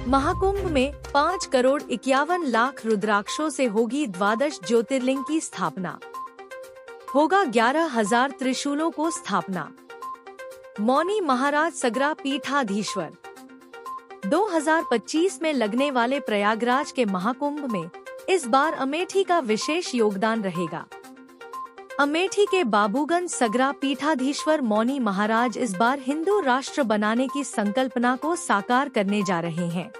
महाकुंभ में 5,51,00,000 रुद्राक्षों से होगी 12 ज्योतिर्लिंग की स्थापना। होगा 11,000 त्रिशूलों को स्थापना। मौनी महाराज सगरा पीठाधीश्वर। 2025 में लगने वाले प्रयागराज के महाकुंभ में इस बार अमेठी का विशेष योगदान रहेगा। अमेठी के बाबूगंज सगरा पीठाधीश्वर मौनी महाराज इस बार हिंदू राष्ट्र बनाने की संकल्पना को साकार करने जा रहे हैं।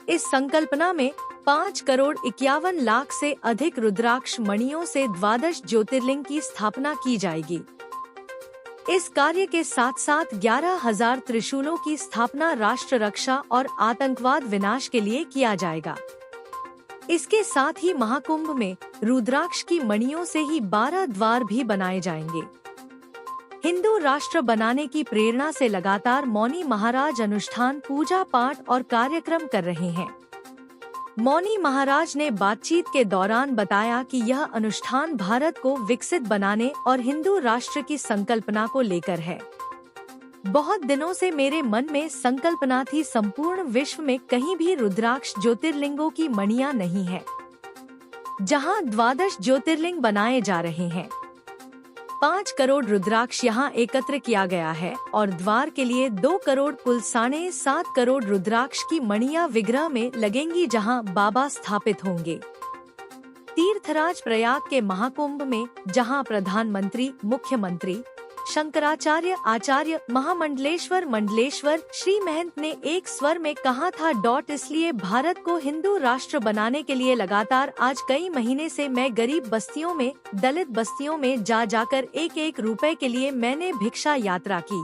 इस संकल्पना में 5,51,00,000 से अधिक रुद्राक्ष मणियों से 12 ज्योतिर्लिंग की स्थापना की जाएगी। इस कार्य के साथ साथ 11,000 त्रिशूलों की स्थापना राष्ट्र रक्षा और आतंकवाद विनाश के लिए किया जाएगा। इसके साथ ही महाकुंभ में रुद्राक्ष की मणियों से ही 12 द्वार भी बनाए जाएंगे। हिंदू राष्ट्र बनाने की प्रेरणा से लगातार मौनी महाराज अनुष्ठान, पूजा पाठ और कार्यक्रम कर रहे हैं। मौनी महाराज ने बातचीत के दौरान बताया कि यह अनुष्ठान भारत को विकसित बनाने और हिंदू राष्ट्र की संकल्पना को लेकर है। बहुत दिनों से मेरे मन में संकल्पना थी, संपूर्ण विश्व में कहीं भी रुद्राक्ष ज्योतिर्लिंगों की मणियां नहीं है, जहां 12 ज्योतिर्लिंग बनाए जा रहे हैं। 5 करोड़ रुद्राक्ष यहां एकत्र किया गया है और द्वार के लिए 2 करोड़ कुल 7.5 करोड़ रुद्राक्ष की मणियां विग्रह में लगेंगी, जहां बाबा स्थापित होंगे। तीर्थराज प्रयाग के महाकुंभ में जहां प्रधानमंत्री, मुख्यमंत्री, शंकराचार्य, आचार्य, महामंडलेश्वर, मंडलेश्वर, श्री महंत ने एक स्वर में कहा था इसलिए भारत को हिंदू राष्ट्र बनाने के लिए लगातार आज कई महीने से मैं गरीब बस्तियों में, दलित बस्तियों में जाकर एक रुपए के लिए मैंने भिक्षा यात्रा की।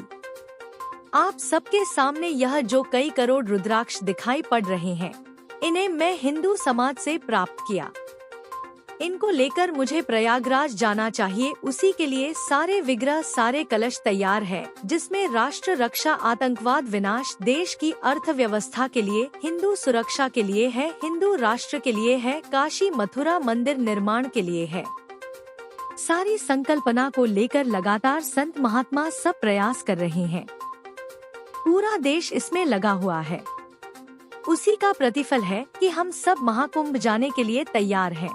आप सबके सामने यह जो कई करोड़ रुद्राक्ष दिखाई पड़ रहे हैं, इन्हें मैं हिंदू समाज से प्राप्त किया। इनको लेकर मुझे प्रयागराज जाना चाहिए। उसी के लिए सारे विग्रह, सारे कलश तैयार है, जिसमें राष्ट्र रक्षा, आतंकवाद विनाश, देश की अर्थव्यवस्था के लिए, हिंदू सुरक्षा के लिए है, हिंदू राष्ट्र के लिए है, काशी मथुरा मंदिर निर्माण के लिए है। सारी संकल्पना को लेकर लगातार संत महात्मा सब प्रयास कर रहे हैं। पूरा देश इसमें लगा हुआ है। उसी का प्रतिफल है कि हम सब महाकुंभ जाने के लिए तैयार हैं।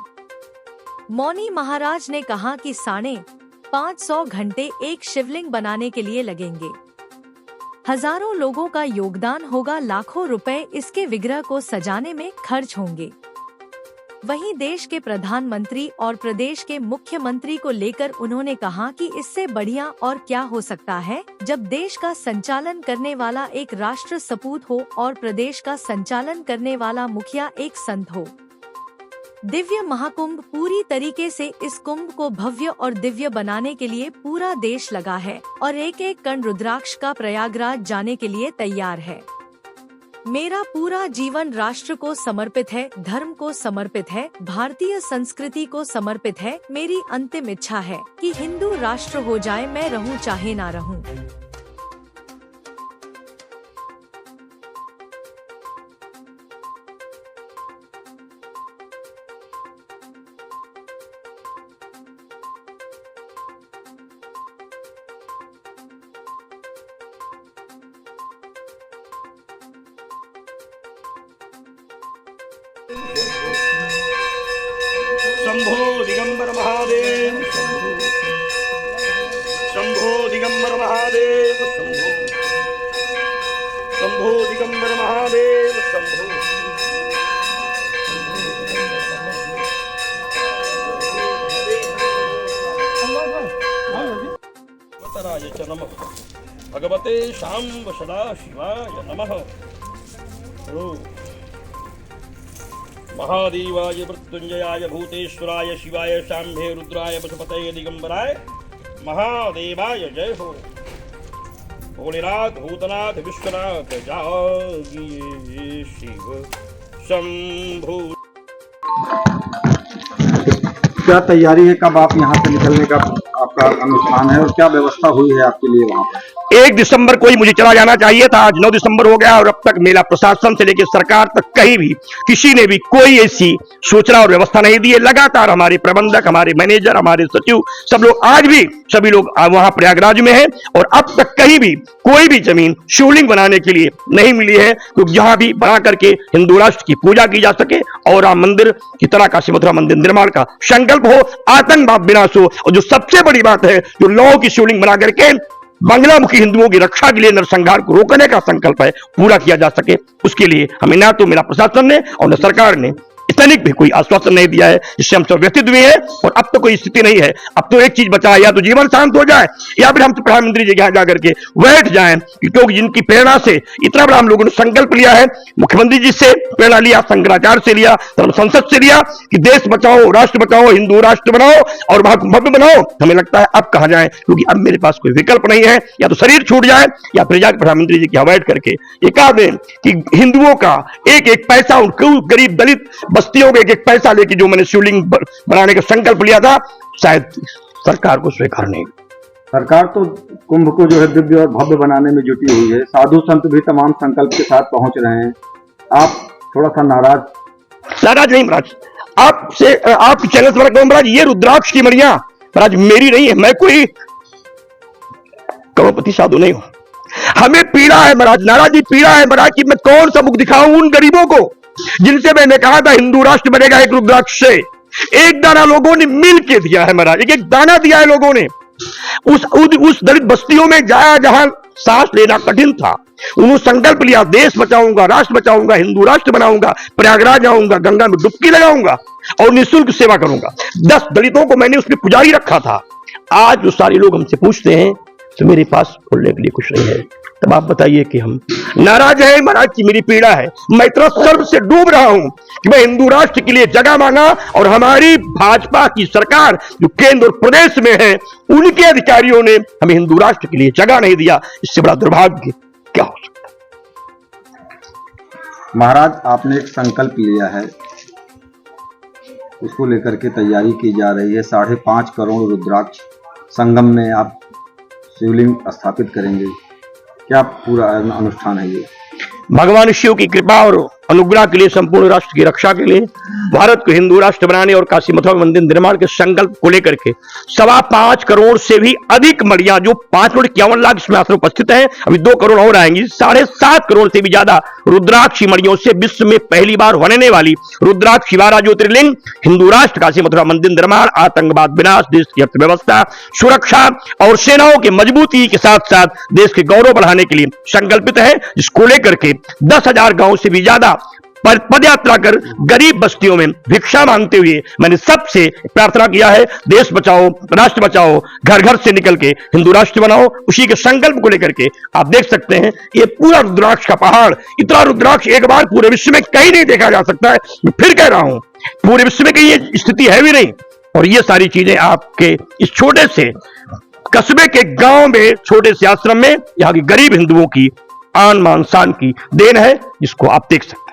मौनी महाराज ने कहा कि 550 घंटे एक शिवलिंग बनाने के लिए लगेंगे। हजारों लोगों का योगदान होगा, लाखों रुपए इसके विग्रह को सजाने में खर्च होंगे। वहीं देश के प्रधानमंत्री और प्रदेश के मुख्यमंत्री को लेकर उन्होंने कहा कि इससे बढ़िया और क्या हो सकता है, जब देश का संचालन करने वाला एक राष्ट्र सपूत हो और प्रदेश का संचालन करने वाला मुखिया एक संत हो। दिव्य महाकुंभ पूरी तरीके से इस कुंभ को भव्य और दिव्य बनाने के लिए पूरा देश लगा है और एक कण रुद्राक्ष का प्रयागराज जाने के लिए तैयार है। मेरा पूरा जीवन राष्ट्र को समर्पित है, धर्म को समर्पित है, भारतीय संस्कृति को समर्पित है। मेरी अंतिम इच्छा है कि हिंदू राष्ट्र हो जाए, मैं रहूं चाहे ना रहूं। शंभो दिगंबर महादेव, शंभो दिगंबर महादेव, शंभो दिगंबर महादेव, शंभो। मतराय च नमः, भगवते शांब सदाशिवाय नमः। महादेवाय मृत्युंजयाय भूतेश्वराय शिवाय शांभे रुद्राय पशुपतये दिगंबराय महादेवाय जय हो। भोलेनाथ भूतनाथ विश्वनाथ जागिए शिव शंभु। क्या तैयारी है, कब आप यहाँ से निकलने का आपका अनुष्ठान है और क्या व्यवस्था हुई है आपके लिए वहाँ पर? 1 दिसंबर को ही मुझे चला जाना चाहिए था, आज 9 दिसंबर हो गया और अब तक मेरा प्रशासन से लेकर सरकार तक कहीं भी किसी ने भी कोई ऐसी सूचना और व्यवस्था नहीं दी है। लगातार हमारे प्रबंधक, हमारे मैनेजर, हमारे सचिव, सब लोग आज भी सभी लोग वहां प्रयागराज में हैं और अब तक कहीं भी कोई भी जमीन शिवलिंग बनाने के लिए नहीं मिली है, क्योंकि जहां भी बना करके हिंदू राष्ट्र की पूजा की जा सके और राम मंदिर की तरह काशी मथुरा मंदिर निर्माण का संकल्प हो, आतंकवाद विनाश हो, और जो सबसे बड़ी बात है, जो लौह की शिवलिंग बना करके बांग्लामुखी हिंदुओं की रक्षा के लिए नरसंहार को रोकने का संकल्प है, पूरा किया जा सके, उसके लिए हमें ना तो मेरा प्रशासन ने और न सरकार ने तनिक भी कोई आश्वासन नहीं दिया है, जिससे हम सब व्यथित हुए हैं। और अब तो कोई स्थिति नहीं है, अब तो एक चीज बचा है, या तो जीवन शांत हो जाए या फिर हम तो प्रधानमंत्री जी के यहाँ जाकर के बैठ जाएं, क्योंकि जिनकी प्रेरणा से इतना बड़ा हम लोगों ने संकल्प लिया है, मुख्यमंत्री जी से प्रेरणा लिया, शंकराचार्य से लिया, धर्म संसद से लिया कि देश बचाओ, राष्ट्र बचाओ, हिंदू राष्ट्र बनाओ और वहां भव्य बनाओ। हमें लगता है अब कहां जाए, क्योंकि अब मेरे पास कोई विकल्प नहीं है, या तो शरीर छूट जाए या फिर जाकर प्रधानमंत्री जी की यहाँ बैठ करके ये कहा दें कि हिंदुओं का एक एक पैसा, उन गरीब दलित बस्तियों के एक एक पैसा लेके जो मैंने शिवलिंग बनाने का संकल्प लिया था, शायद सरकार को स्वीकार नहीं। सरकार तो कुंभ को जो है दिव्य और भव्य बनाने में जुटी हुई है, साधु संत भी तमाम संकल्प के साथ पहुंच रहे हैं, आप थोड़ा सा नाराज नहीं महाराज, आपसे आपके चैनल से महाराज, ये रुद्राक्ष की मणियां महाराज मेरी नहीं है, मैं कोई करोड़पति साधु नहीं हूं। हमें पीड़ा है महाराज, नाराज जी पीड़ा है महाराज कि मैं कौन सा मुख दिखाऊं उन गरीबों को जिनसे मैंने कहा था हिंदू राष्ट्र बनेगा एक रुद्राक्ष से। एक दाना लोगों ने मिल के दिया है महाराज, एक एक दाना दिया है लोगों ने। उस दलित बस्तियों में जाया जहां सांस लेना कठिन था, उन्होंने संकल्प लिया, देश बचाऊंगा, राष्ट्र बचाऊंगा, हिंदू राष्ट्र बनाऊंगा, प्रयागराज आऊंगा, गंगा में डुबकी लगाऊंगा और निःशुल्क सेवा करूंगा। 10 दलितों को मैंने उसमें पुजारी रखा था। आज जो सारे लोग हमसे पूछते हैं तो मेरे पास बोलने के लिए कुछ नहीं है, तब आप बताइए कि हम नाराज है महाराज की मेरी पीड़ा है। मैं इतना सर्व से डूब रहा हूं कि मैं हिंदू राष्ट्र के लिए जगह मांगा और हमारी भाजपा की सरकार जो केंद्र और प्रदेश में है, उनके अधिकारियों ने हमें हिंदू राष्ट्र के लिए जगह नहीं दिया। इससे बड़ा दुर्भाग्य क्या हो सकता है। महाराज आपने एक संकल्प लिया है, उसको लेकर के तैयारी की जा रही है। 5.5 करोड़ रुद्राक्ष संगम में आप शिवलिंग स्थापित करेंगे, क्या पूरा अनुष्ठान है ये? भगवान शिव की कृपा और अनुग्रह के लिए, संपूर्ण राष्ट्र की रक्षा के लिए, भारत को हिंदू राष्ट्र बनाने और काशी मथुरा मंदिर निर्माण के संकल्प को लेकर के 5.25 करोड़ से भी अधिक मणियां, जो 5,51,00,000 इसमें आश्रम उपस्थित है, अभी 2 करोड़ और आएंगी, 7.5 करोड़ से भी ज्यादा रुद्राक्ष मणियों से विश्व में पहली बार होने वाली रुद्राक्ष 12 ज्योतिर्लिंग, हिंदू राष्ट्र काशी मथुरा मंदिर निर्माण, आतंकवाद विनाश, देश की अर्थव्यवस्था सुरक्षा और सेनाओं की मजबूती के साथ साथ देश के गौरव बढ़ाने के लिए संकल्पित है। इसको लेकर के 10,000 गांव से भी ज्यादा पदयात्रा कर गरीब बस्तियों में भिक्षा मांगते हुए मैंने सबसे प्रार्थना किया है, देश बचाओ, राष्ट्र बचाओ, घर घर से निकल के हिंदू राष्ट्र बनाओ। उसी के संकल्प को लेकर के आप देख सकते हैं ये पूरा रुद्राक्ष का पहाड़, इतना रुद्राक्ष एक बार पूरे विश्व में कहीं नहीं देखा जा सकता है। मैं फिर कह रहा हूं, पूरे विश्व में कहीं ये स्थिति है भी नहीं। और ये सारी चीजें आपके इस छोटे से कस्बे के गांव में, छोटे से आश्रम में यहाँ की गरीब हिंदुओं की आन मान शान की देन है, जिसको आप देख सकते हैं।